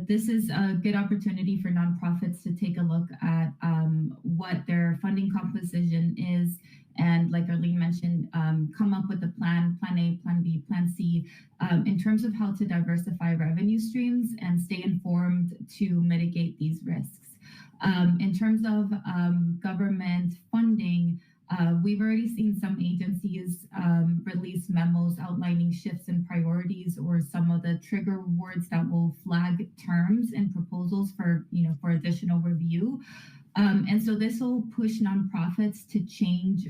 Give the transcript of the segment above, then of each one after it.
this is a good opportunity for nonprofits to take a look at what their funding composition is, and like Arlene mentioned, come up with a plan A, plan B, plan C, in terms of how to diversify revenue streams and stay informed to mitigate these risks. In terms of government funding, we've already seen some agencies release memos outlining shifts in priorities or some of the trigger words that will flag terms and proposals for additional review. And so this will push nonprofits to change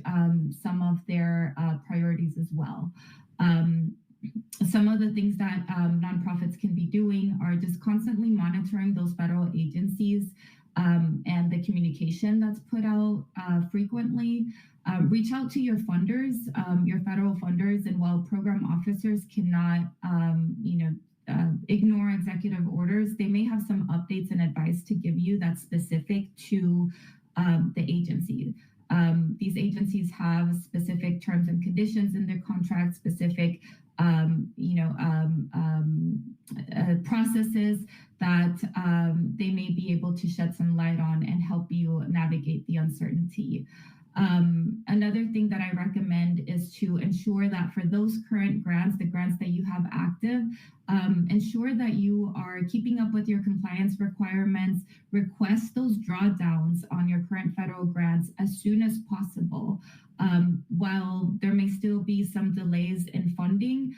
some of their priorities as well. Some of the things that nonprofits can be doing are just constantly monitoring those federal agencies and the communication that's put out frequently. Reach out to your funders, your federal funders, and while program officers cannot, ignore executive orders, they may have some updates and advice to give you that's specific to the agency. These agencies have specific terms and conditions in their contracts, specific processes that they may be able to shed some light on and help you navigate the uncertainty. Another thing that I recommend is to ensure that for those current grants, the grants that you have active, ensure that you are keeping up with your compliance requirements. Request those drawdowns on your current federal grants as soon as possible. While there may still be some delays in funding,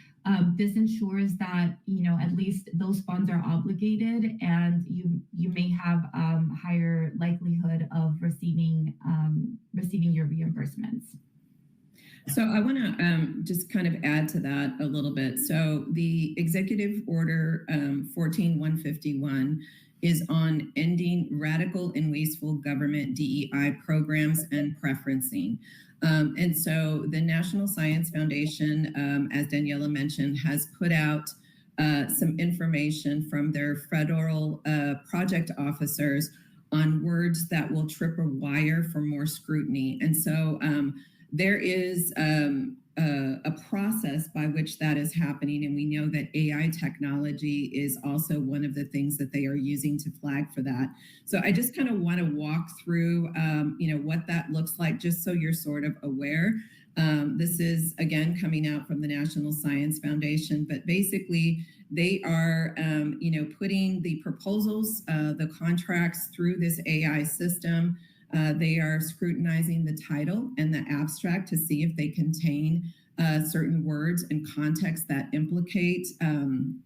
this ensures that at least those funds are obligated, and you may have higher likelihood of receiving your reimbursements. So I want to just kind of add to that a little bit. So the Executive Order 14151 is on ending radical and wasteful government DEI programs and preferencing. And so the National Science Foundation, as Daniela mentioned, has put out some information from their federal project officers on words that will trip a wire for more scrutiny. And so there is a process by which that is happening. And we know that AI technology is also one of the things that they are using to flag for that. So I just kind of want to walk through, what that looks like, just so you're sort of aware. This is, again, coming out from the National Science Foundation, but basically they are, putting the proposals, the contracts through this AI system. They are scrutinizing the title and the abstract to see if they contain certain words and context that implicate the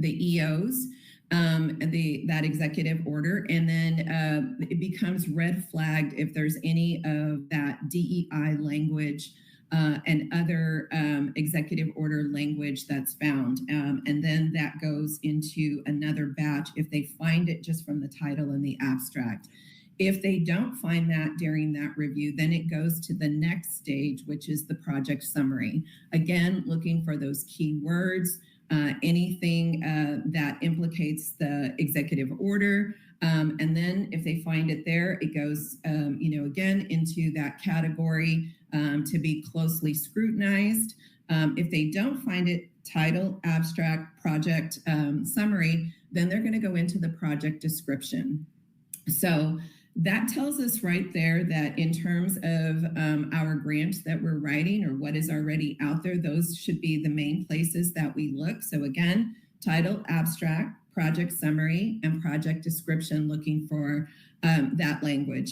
EOs, that executive order, and then it becomes red flagged if there's any of that DEI language and other executive order language that's found. And then that goes into another batch if they find it just from the title and the abstract. If they don't find that during that review, then it goes to the next stage, which is the project summary. Again, looking for those key words, anything that implicates the executive order. And then if they find it there, it goes, again, into that category to be closely scrutinized. If they don't find it, title, abstract, project summary, then they're going to go into the project description. So that tells us right there that in terms of our grants that we're writing or what is already out there, those should be the main places that we look. So again, title, abstract, project summary, and project description, looking for that language.